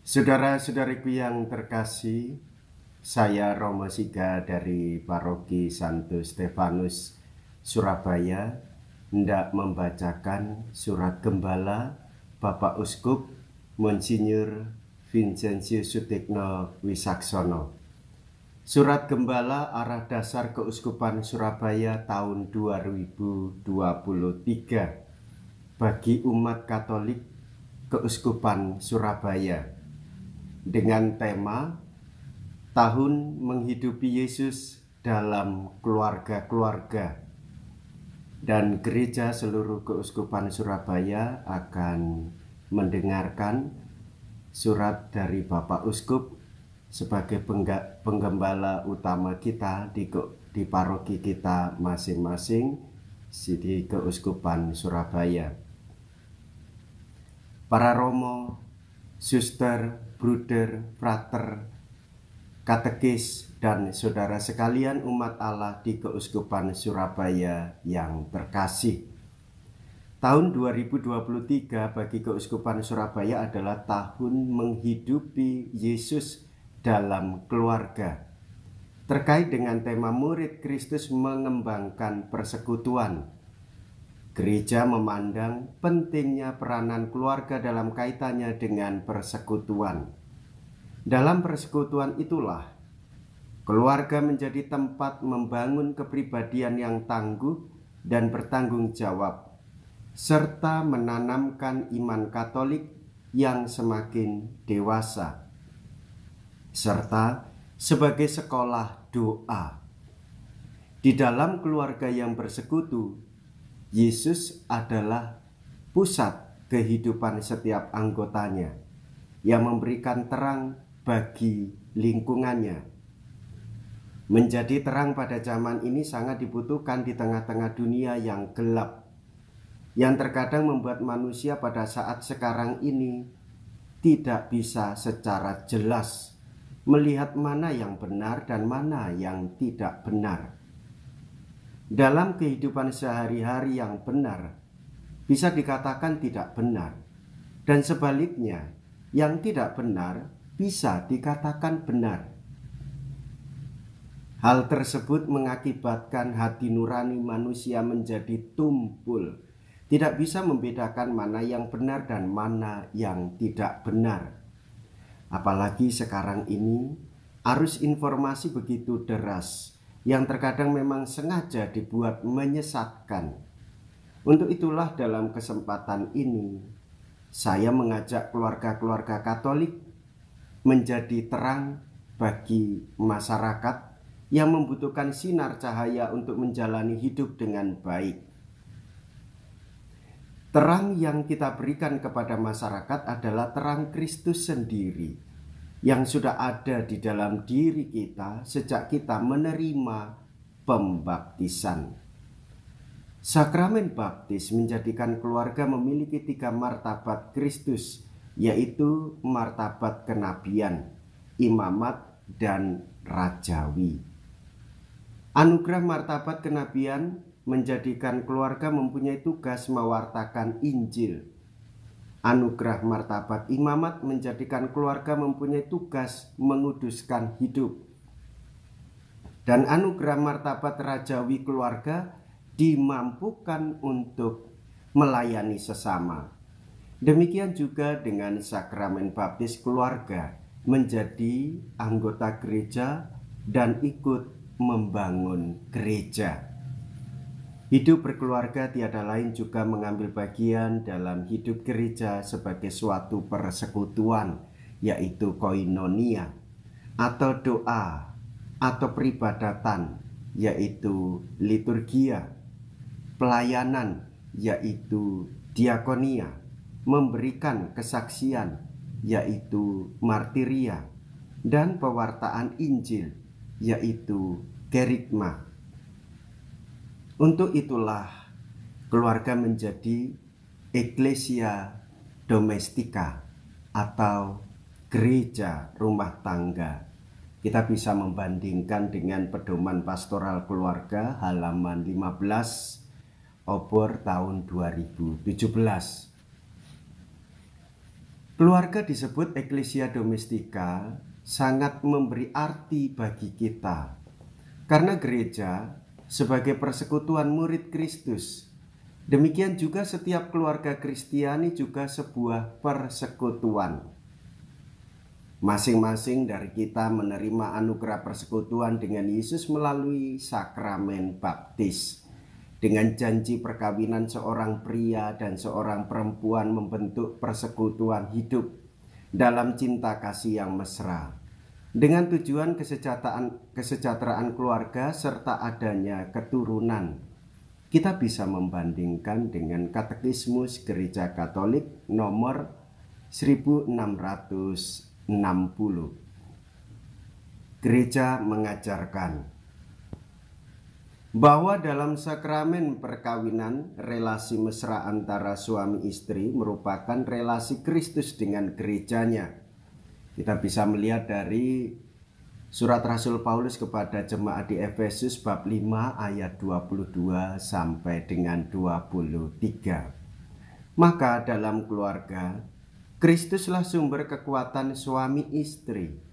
Saudara-saudariku yang terkasih, saya Romo Siga dari Paroki Santo Stefanus, Surabaya, hendak membacakan surat Gembala Bapak Uskup Monsinyur Vincentius Sutikno Wisaksono. Surat Gembala Arah Dasar Keuskupan Surabaya tahun 2023 bagi umat Katolik Keuskupan Surabaya, dengan tema Tahun Menghidupi Yesus dalam Keluarga-keluarga. Dan gereja seluruh Keuskupan Surabaya akan mendengarkan surat dari Bapak Uskup sebagai penggembala utama kita di paroki kita masing-masing di Keuskupan Surabaya. Para romo, suster, bruder, frater, katekis, dan saudara sekalian umat Allah di Keuskupan Surabaya yang terkasih. Tahun 2023 bagi Keuskupan Surabaya adalah tahun menghidupi Yesus dalam keluarga. Terkait dengan tema murid Kristus mengembangkan persekutuan, gereja memandang pentingnya peranan keluarga dalam kaitannya dengan persekutuan. Dalam persekutuan itulah keluarga menjadi tempat membangun kepribadian yang tangguh dan bertanggung jawab, serta menanamkan iman Katolik yang semakin dewasa, serta sebagai sekolah doa. Di dalam keluarga yang bersekutu, Yesus adalah pusat kehidupan setiap anggotanya, yang memberikan terang bagi lingkungannya. Menjadi terang pada zaman ini sangat dibutuhkan di tengah-tengah dunia yang gelap, yang terkadang membuat manusia pada saat sekarang ini tidak bisa secara jelas melihat mana yang benar dan mana yang tidak benar. Dalam kehidupan sehari-hari yang benar bisa dikatakan tidak benar, dan sebaliknya yang tidak benar bisa dikatakan benar. Hal tersebut mengakibatkan hati nurani manusia menjadi tumpul, tidak bisa membedakan mana yang benar dan mana yang tidak benar. Apalagi sekarang ini arus informasi begitu deras, yang terkadang memang sengaja dibuat menyesatkan. Untuk itulah dalam kesempatan ini saya mengajak keluarga-keluarga Katolik menjadi terang bagi masyarakat yang membutuhkan sinar cahaya untuk menjalani hidup dengan baik. Terang yang kita berikan kepada masyarakat adalah terang Kristus sendiri, yang sudah ada di dalam diri kita sejak kita menerima pembaptisan. Sakramen baptis menjadikan keluarga memiliki 3 martabat Kristus, yaitu martabat kenabian, imamat, dan rajawi. Anugerah martabat kenabian menjadikan keluarga mempunyai tugas mewartakan Injil. Anugerah martabat imamat menjadikan keluarga mempunyai tugas menguduskan hidup. Dan anugerah martabat rajawi keluarga dimampukan untuk melayani sesama. Demikian juga dengan sakramen baptis, keluarga menjadi anggota gereja dan ikut membangun gereja. Hidup berkeluarga tiada lain juga mengambil bagian dalam hidup gereja sebagai suatu persekutuan, yaitu koinonia, atau doa, atau peribadatan, yaitu liturgia, pelayanan, yaitu diakonia, memberikan kesaksian, yaitu martiria, dan pewartaan Injil, yaitu kerigma. Untuk itulah keluarga menjadi Ecclesia Domestika atau gereja rumah tangga. Kita bisa membandingkan dengan pedoman pastoral keluarga halaman 15 Obor tahun 2017. Keluarga disebut Ecclesia Domestika sangat memberi arti bagi kita. Karena gereja sebagai persekutuan murid Kristus, demikian juga setiap keluarga Kristiani juga sebuah persekutuan. Masing-masing dari kita menerima anugerah persekutuan dengan Yesus melalui sakramen baptis. Dengan janji perkawinan seorang pria dan seorang perempuan membentuk persekutuan hidup dalam cinta kasih yang mesra. Dengan tujuan kesejahteraan keluarga serta adanya keturunan. Kita bisa membandingkan dengan Katekismus Gereja Katolik nomor 1660. Gereja mengajarkan bahwa dalam sakramen perkawinan, relasi mesra antara suami istri merupakan relasi Kristus dengan gerejanya. Kita bisa melihat dari surat Rasul Paulus kepada jemaat di Efesus bab 5 ayat 22 sampai dengan 23. Maka dalam keluarga, Kristuslah sumber kekuatan suami istri.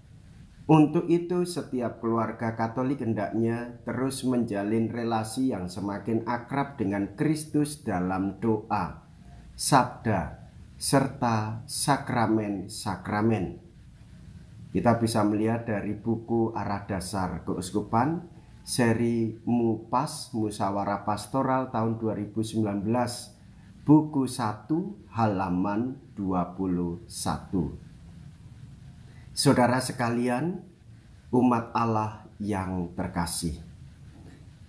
Untuk itu setiap keluarga Katolik hendaknya terus menjalin relasi yang semakin akrab dengan Kristus dalam doa, sabda, serta sakramen-sakramen. Kita bisa melihat dari buku Arah Dasar Keuskupan, seri MUPAS, Musyawarah Pastoral tahun 2019, buku 1 halaman 21. Saudara sekalian, umat Allah yang terkasih.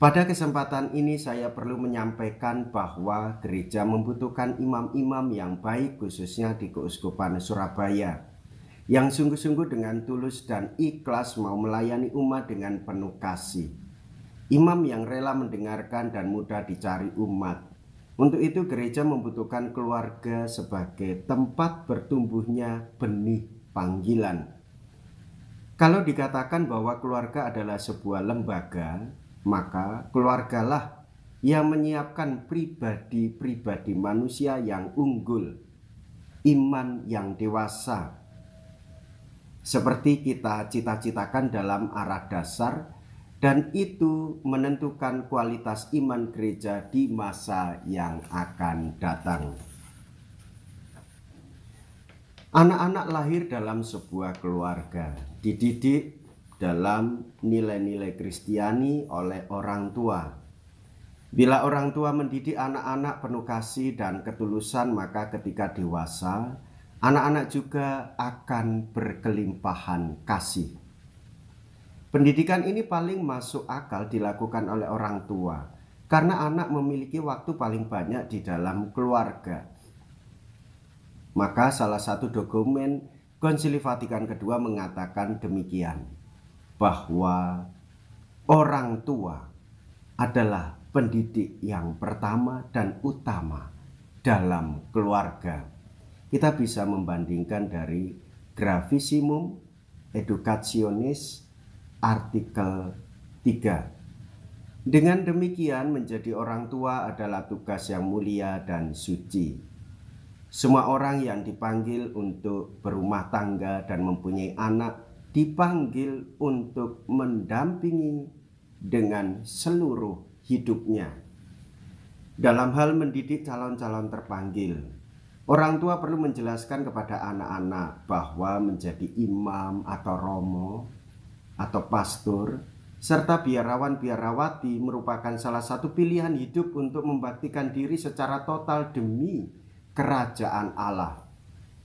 Pada kesempatan ini saya perlu menyampaikan bahwa gereja membutuhkan imam-imam yang baik khususnya di Keuskupan Surabaya, yang sungguh-sungguh dengan tulus dan ikhlas mau melayani umat dengan penuh kasih. Imam yang rela mendengarkan dan mudah dicari umat. Untuk itu gereja membutuhkan keluarga sebagai tempat bertumbuhnya benih panggilan. Kalau dikatakan bahwa keluarga adalah sebuah lembaga, maka keluargalah yang menyiapkan pribadi-pribadi manusia yang unggul, iman yang dewasa, seperti kita cita-citakan dalam arah dasar, dan itu menentukan kualitas iman gereja di masa yang akan datang. Anak-anak lahir dalam sebuah keluarga, dididik dalam nilai-nilai Kristiani oleh orang tua. Bila orang tua mendidik anak-anak penuh kasih dan ketulusan, maka ketika dewasa, anak-anak juga akan berkelimpahan kasih. Pendidikan ini paling masuk akal dilakukan oleh orang tua, karena anak memiliki waktu paling banyak di dalam keluarga. Maka salah satu dokumen Konsili Vatikan II mengatakan demikian, bahwa orang tua adalah pendidik yang pertama dan utama dalam keluarga. Kita bisa membandingkan dari Gravissimum Educationis artikel 3. Dengan demikian menjadi orang tua adalah tugas yang mulia dan suci. Semua orang yang dipanggil untuk berumah tangga dan mempunyai anak dipanggil untuk mendampingi dengan seluruh hidupnya. Dalam hal mendidik calon-calon terpanggil, orang tua perlu menjelaskan kepada anak-anak bahwa menjadi imam atau romo atau pastor serta biarawan-biarawati merupakan salah satu pilihan hidup untuk membaktikan diri secara total demi kerajaan Allah.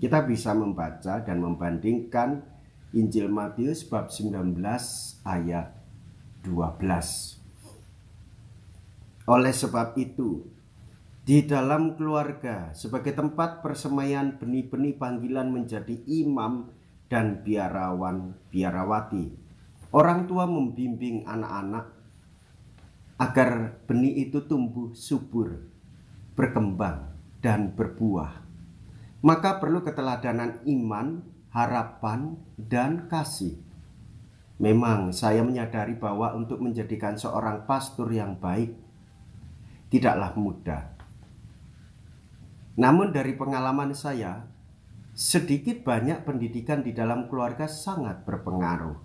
Kita bisa membaca dan membandingkan Injil Matius bab 19 ayat 12. Oleh sebab itu, di dalam keluarga sebagai tempat persemaian benih-benih panggilan menjadi imam dan biarawan-biarawati, orang tua membimbing anak-anak agar benih itu tumbuh subur, berkembang, dan berbuah. Maka perlu keteladanan iman, harapan, dan kasih. Memang saya menyadari bahwa untuk menjadikan seorang pastor yang baik tidaklah mudah. Namun dari pengalaman saya sedikit banyak pendidikan di dalam keluarga sangat berpengaruh.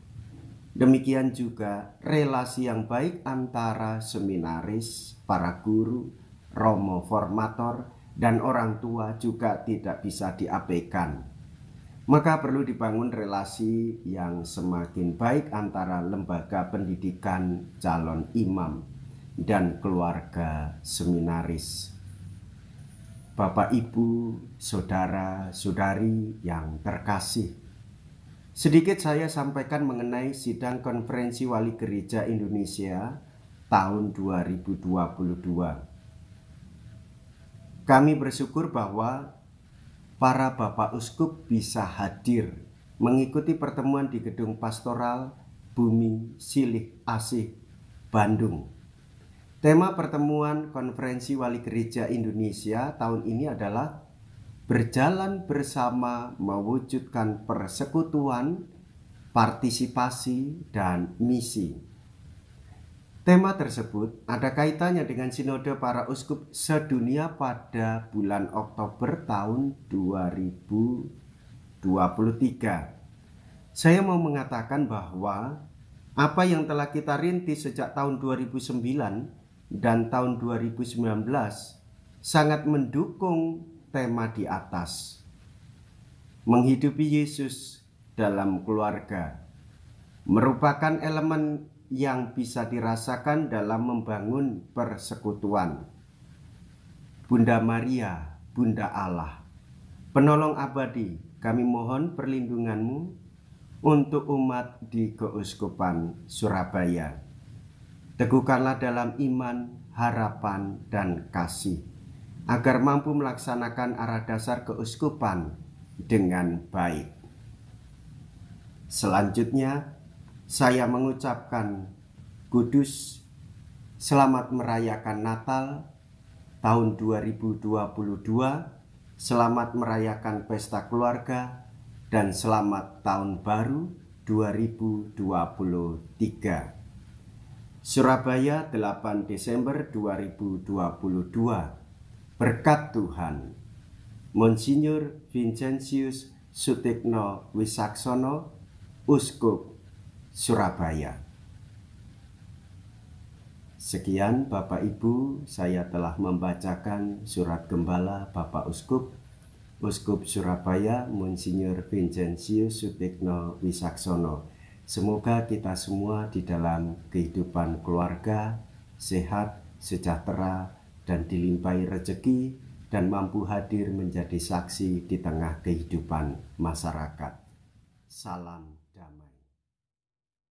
Demikian juga relasi yang baik antara seminaris, para guru, romo formator, dan orang tua juga tidak bisa diabaikan. Maka perlu dibangun relasi yang semakin baik antara lembaga pendidikan calon imam dan keluarga seminaris. Bapak, Ibu, saudara, saudari yang terkasih, sedikit saya sampaikan mengenai sidang konferensi wali gereja Indonesia tahun 2022. Kami bersyukur bahwa para Bapak Uskup bisa hadir mengikuti pertemuan di Gedung Pastoral Bumi Silih Asih, Bandung. Tema pertemuan konferensi wali gereja Indonesia tahun ini adalah berjalan bersama mewujudkan persekutuan, partisipasi, dan misi. Tema tersebut ada kaitannya dengan sinode para uskup sedunia pada bulan Oktober tahun 2023. Saya mau mengatakan bahwa apa yang telah kita rintis sejak tahun 2009 dan tahun 2019 sangat mendukung tema di atas. Menghidupi Yesus dalam keluarga merupakan elemen yang bisa dirasakan dalam membangun persekutuan. Bunda Maria, Bunda Allah, penolong abadi, kami mohon perlindungan-Mu untuk umat di Keuskupan Surabaya. Teguhkanlah dalam iman, harapan, dan kasih, agar mampu melaksanakan arah dasar keuskupan dengan baik. Selanjutnya, saya mengucapkan kudus, selamat merayakan Natal tahun 2022, selamat merayakan pesta keluarga, dan selamat tahun baru 2023. Surabaya, 8 Desember 2022. Berkat Tuhan. Monsinyur Vincentius Sutikno Wisaksono, Uskup Surabaya. Sekian Bapak Ibu, saya telah membacakan surat gembala Bapak Uskup Surabaya, Monsinyur Vincentius Sutikno Wisaksono. Semoga kita semua di dalam kehidupan keluarga sehat, sejahtera, dan dilimpahi rezeki, dan mampu hadir menjadi saksi di tengah kehidupan masyarakat. Salam damai.